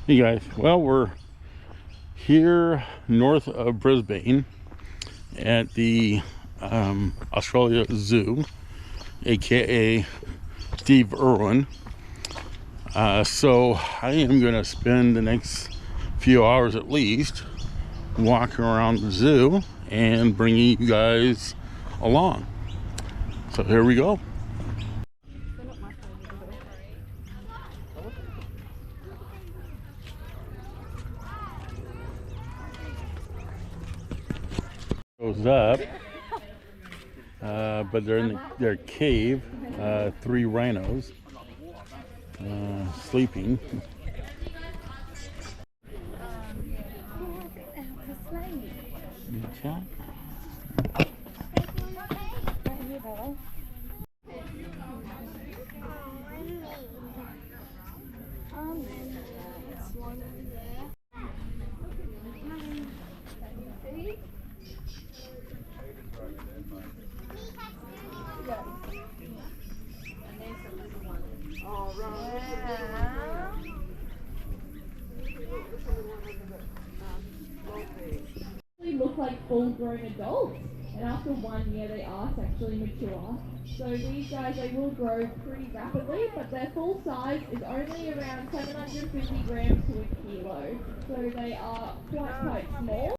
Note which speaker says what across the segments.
Speaker 1: Hey guys, well, we're here north of Brisbane at the Australia Zoo, aka Steve Irwin. So I am going to spend the next few hours at least walking around the zoo and bringing you guys along. So here we go. Goes up, but they're in their cave. 3 rhinos sleeping. Okay.
Speaker 2: Look like full-grown adults, and after 1 year they are sexually mature. So these guys, they will grow pretty rapidly, but their full size is only around 750 grams to a kilo. So they are quite small.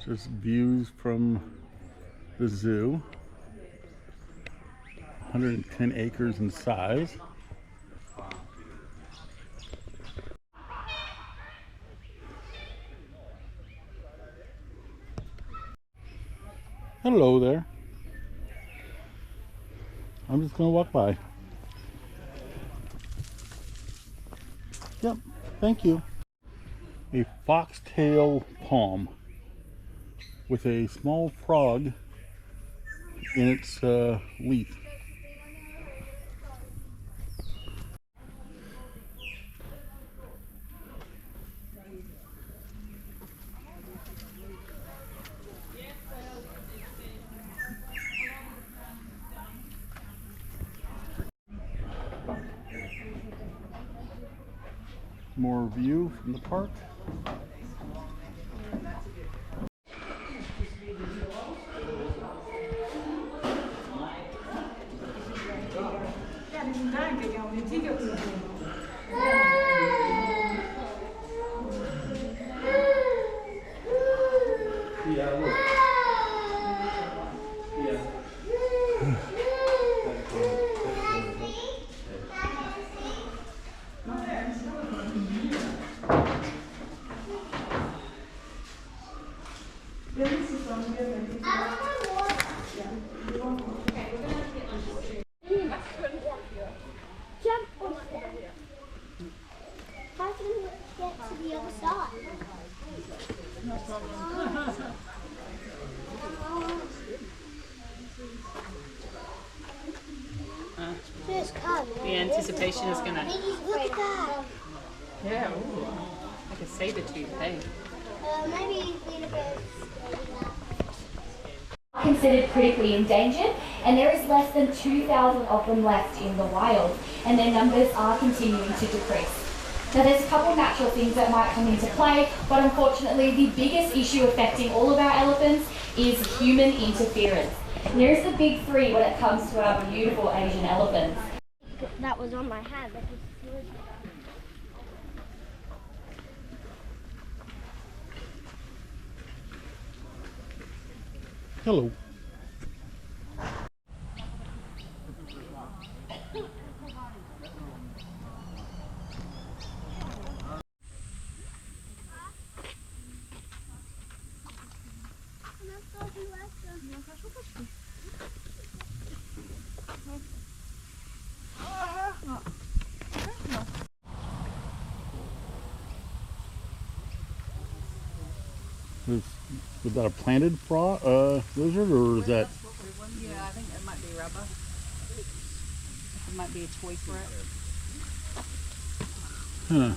Speaker 1: Just views from the zoo. 110 acres in size. Hello there. I'm just gonna walk by. Yep, thank you. A foxtail palm with a small frog in its leaf. More view from the park.
Speaker 3: The anticipation is gonna.
Speaker 4: Look at that.
Speaker 3: Yeah, ooh, like a saber tooth, hey.
Speaker 4: Maybe little bit.
Speaker 5: Considered critically endangered, and there is less than 2,000 of them left in the wild, and their numbers are continuing to decrease. Now there's a couple of natural things that might come into play, but unfortunately the biggest issue affecting all of our elephants is human interference. And there's the big 3 when it comes to our beautiful Asian elephants.
Speaker 4: That was on my hand.
Speaker 1: Hello. Was that a planted lizard, or is that?
Speaker 3: Yeah, I think it might be rubber. It might be a toy for it.
Speaker 1: Huh.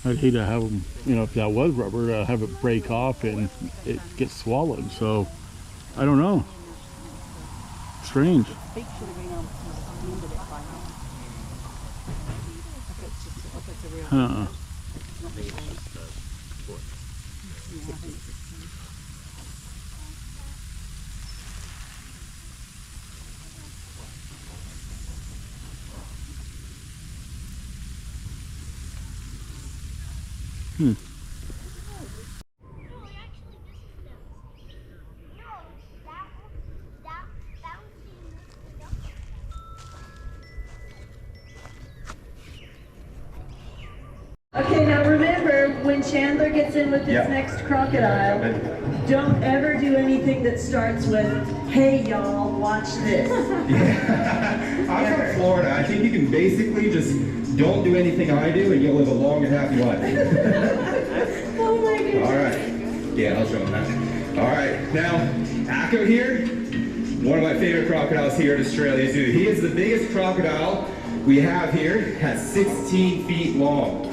Speaker 1: I'd hate to have them, you know, if that was rubber, to have it break off and it gets swallowed. So I don't know. Strange.
Speaker 3: Beak should have been able to exclude it by now. If it's a real
Speaker 1: Huh.
Speaker 3: not the same. Yeah, I think it's
Speaker 1: Hmm.
Speaker 6: Okay, now remember, when Chandler gets in with this next crocodile, don't ever do anything that starts with, "Hey y'all, watch this."
Speaker 7: I'm from Florida. I think you can basically just don't do anything I do and you'll live a long and happy life.
Speaker 6: Oh my goodness.
Speaker 7: All right. Yeah, I'll show him that. All right. Now, Akko here, one of my favorite crocodiles here at Australia Zoo. He is the biggest crocodile we have here, at 16 feet long.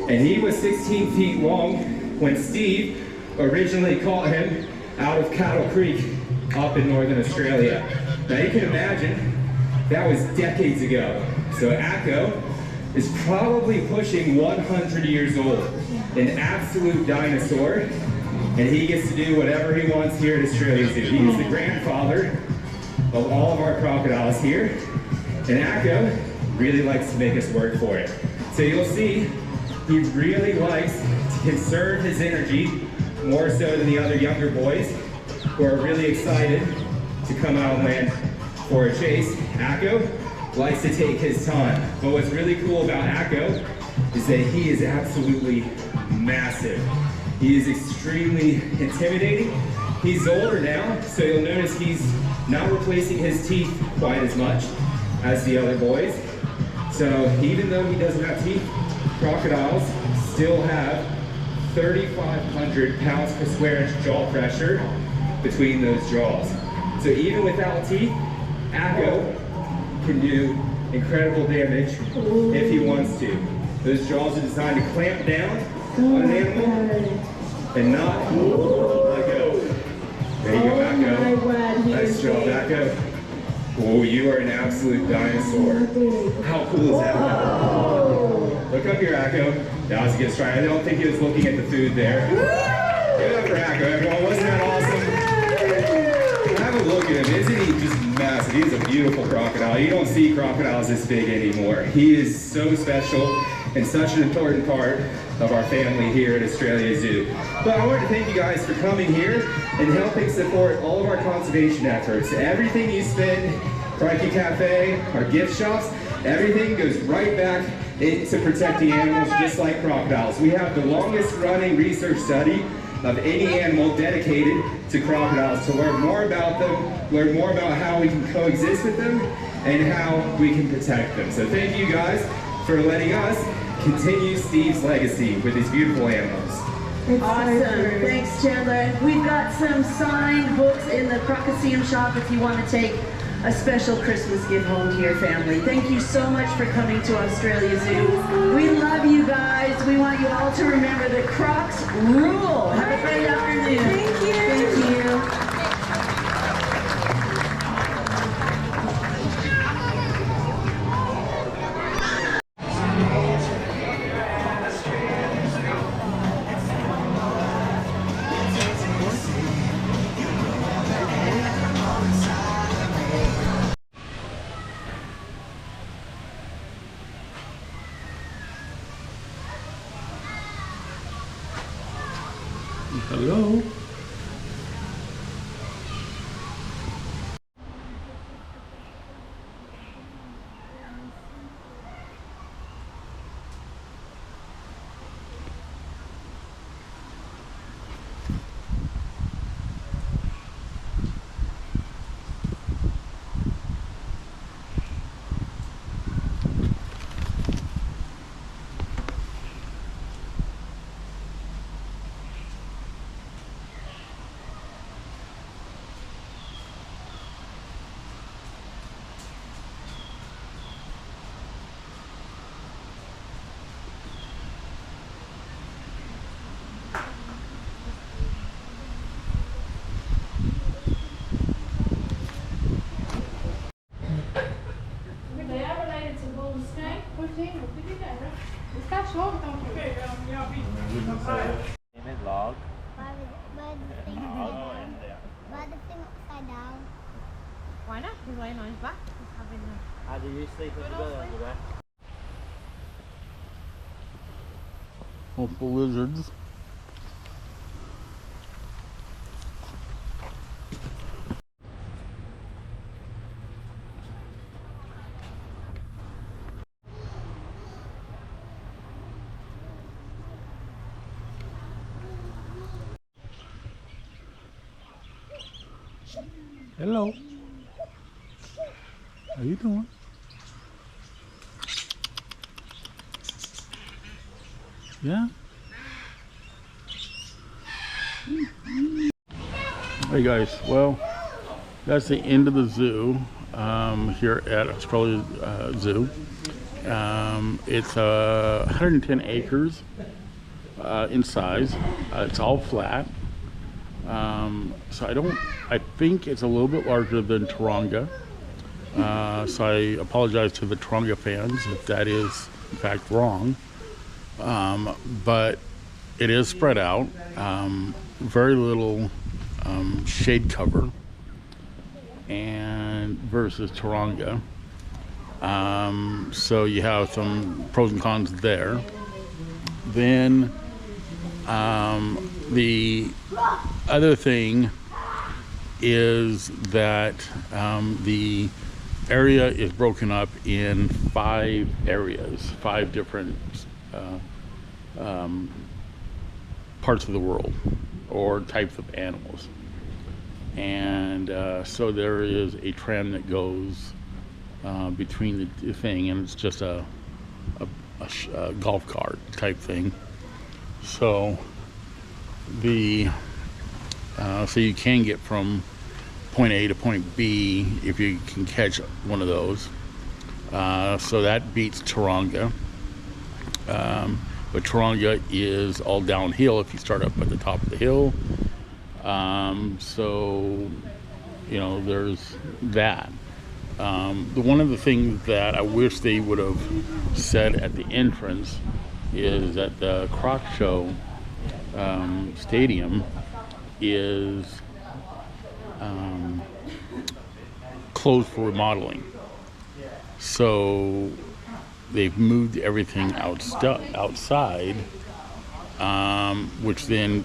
Speaker 7: And he was 16 feet long when Steve originally caught him out of Cattle Creek up in northern Australia. Now you can imagine, that was decades ago. So Akko is probably pushing 100 years old, an absolute dinosaur, and he gets to do whatever he wants here at Australia Zoo. He is the grandfather of all of our crocodiles here, and Akko really likes to make us work for it. So you'll see, he really likes to conserve his energy more so than the other younger boys who are really excited to come out and land for a chase. Akko likes to take his time. But what's really cool about Akko is that he is absolutely massive. He is extremely intimidating. He's older now, so you'll notice he's not replacing his teeth quite as much as the other boys. So even though he doesn't have teeth, crocodiles still have 3,500 pounds per square inch jaw pressure between those jaws. So even without teeth, Akko can do incredible damage if he wants to. Those jaws are designed to clamp down on an animal and not let go. There you go, Akko. Nice job, Akko. Oh, you are an absolute dinosaur. How cool is that? Look up here, Akko. That was a good strike. I don't think he was looking at the food there. Give it up for Akko, everyone. Wasn't that awesome? Have a look at him. Isn't he just massive? He's a beautiful crocodile. You don't see crocodiles this big anymore. He is so special and such an important part of our family here at Australia Zoo. But I wanted to thank you guys for coming here and helping support all of our conservation efforts. Everything you spend, CRICKEY Cafe, our gift shops, everything goes right back into protecting animals just like crocodiles. We have the longest running research study of any animal dedicated to crocodiles, to learn more about them, learn more about how we can coexist with them, and how we can protect them. So thank you guys for letting us continue Steve's legacy with these beautiful animals.
Speaker 6: Awesome. Thanks, Chandler. We've got some signed books in the Crocodile shop if you want to take a special Christmas gift home to your family. Thank you so much for coming to Australia Zoo. We love you guys. We want you all to remember that Crocs rule. Have a great afternoon. Thank you. Thank you.
Speaker 1: Hello?
Speaker 3: He's laying on his back. He's having a...
Speaker 8: How do you sleep with the belly on your back?
Speaker 1: Multiple lizards. Hello. How you doing? Yeah? Hey guys, well, that's the end of the zoo here at Australia Zoo. It's 110 acres in size. It's all flat. So I think it's a little bit larger than Taronga. So I apologize to the Taronga fans if that is in fact wrong. But it is spread out. Very little shade cover and versus Taronga. So you have some pros and cons there. Then the other thing is that the area is broken up in 5 areas, 5 different parts of the world or types of animals. And so there is a tram that goes between the thing, and it's just a golf cart type thing. So so you can get from point A to point B if you can catch one of those. So that beats Taronga. But Taronga is all downhill if you start up at the top of the hill. So, you know, there's that. One of the things that I wish they would have said at the entrance is that the Croc Show stadium is closed for remodeling. So they've moved everything outside, which then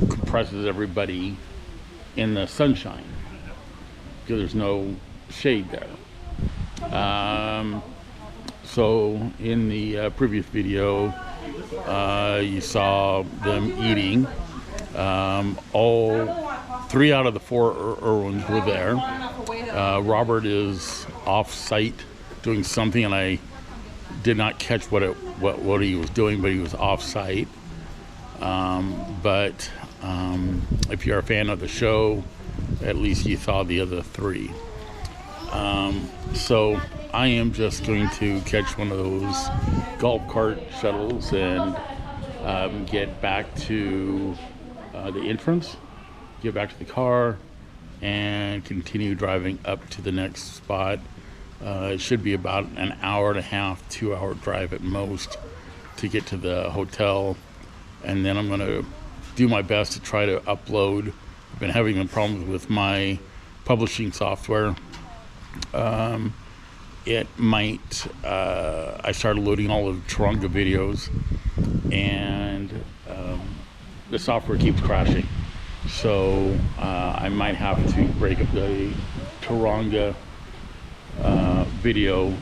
Speaker 1: compresses everybody in the sunshine because there's no shade there. So in the previous video, you saw them eating. All 3 out of the 4 Irwins were there. Robert is off-site doing something, and I did not catch what he was doing, but he was off-site. But if you're a fan of the show, at least you saw the other 3. So I am just going to catch one of those golf cart shuttles and get back to the entrance, get back to the car, and continue driving up to the next spot. It should be about an hour and a half, 2-hour drive at most to get to the hotel. And then I'm going to do my best to try to upload. I've been having some problems with my publishing software. It might, I started loading all of Taronga videos, and the software keeps crashing. So I might have to break up the Taronga video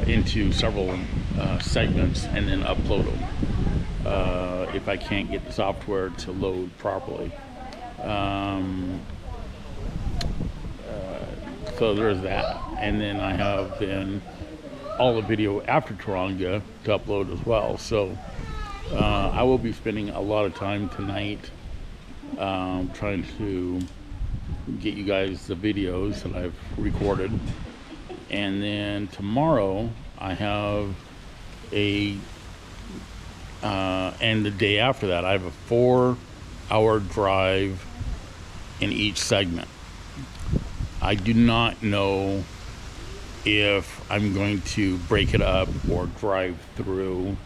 Speaker 1: into several segments and then upload them if I can't get the software to load properly. So there's that, and then I have then all the video after Taronga to upload as well. So I will be spending a lot of time tonight trying to get you guys the videos that I've recorded, and then tomorrow I have and the day after that I have a 4-hour drive in each segment. I do not know if I'm going to break it up or drive through.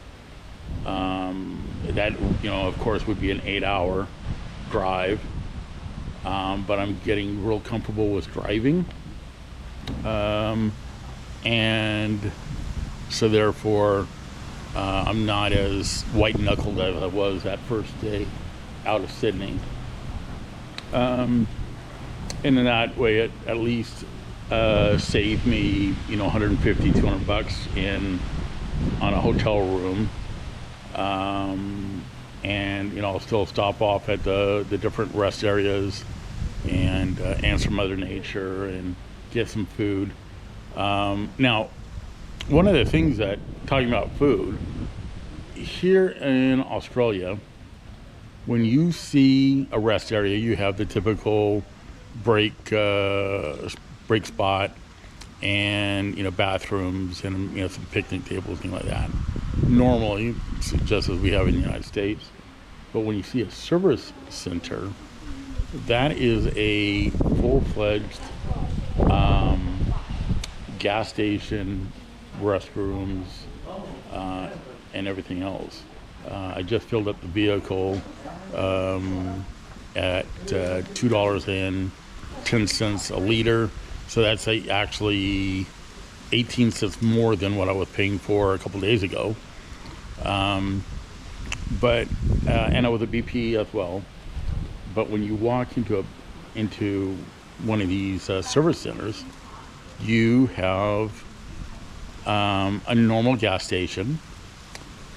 Speaker 1: That, you know, of course would be an 8-hour drive. but I'm getting real comfortable with driving. And so therefore, I'm not as white-knuckled as I was that first day out of Sydney. And in that way, it at least saved me, 150, 200 bucks on a hotel room. And I'll still stop off at the different rest areas and answer Mother Nature and get some food. Now, one of the things that, talking about food, here in Australia, when you see a rest area, you have the typical break spot and bathrooms and some picnic tables, things like that. Normally, just as we have in the United States. But when you see a service center, that is a full-fledged gas station, restrooms, and everything else. I just filled up the vehicle at $2.10 a liter. So that's actually 18 cents more than what I was paying for a couple days ago. And I was a BP as well. But when you walk into one of these service centers, you have a normal gas station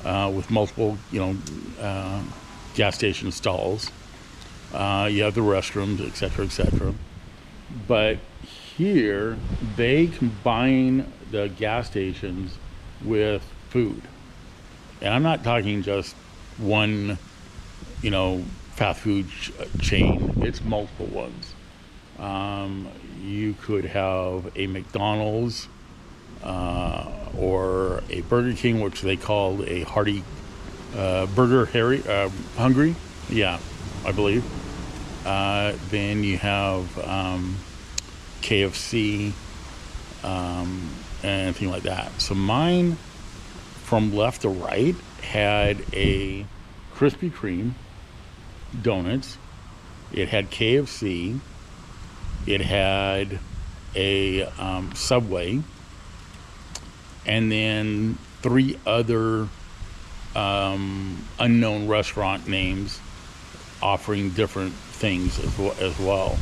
Speaker 1: with multiple, gas station stalls. You have the restrooms, etc., etc. But here, they combine the gas stations with food. And I'm not talking just one, fast food chain. It's multiple ones. You could have a McDonald's or a Burger King, which they call a Hearty Hungry. Yeah, I believe. Then you have KFC and anything like that. So mine, from left to right, had a Krispy Kreme donuts. It had KFC. It had a Subway, and then 3 other unknown restaurant names offering different things as well.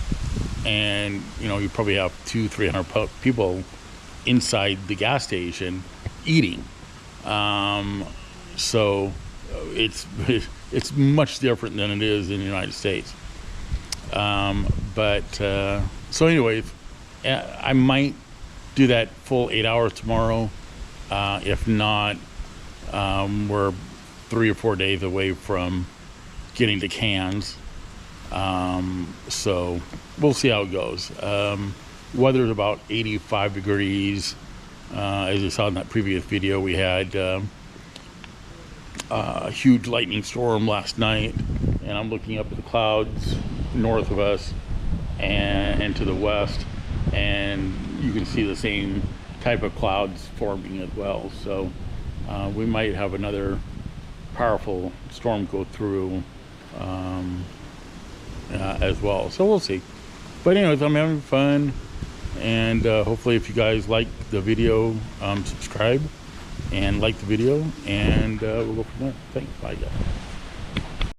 Speaker 1: And you probably have 200-300 people inside the gas station eating. So it's much different than it is in the United States. So anyways, I might do that full 8 hours tomorrow. If not, we're 3 or 4 days away from getting to Cairns. So we'll see how it goes. Weather's about 85 degrees. As you saw in that previous video, we had a huge lightning storm last night, and I'm looking up at the clouds north of us and to the west, and you can see the same type of clouds forming as well. So we might have another powerful storm go through as well. So we'll see. But anyways, I'm having fun, and hopefully if you guys like the video, subscribe and like the video, and we'll go from there. Thanks. Bye, guys.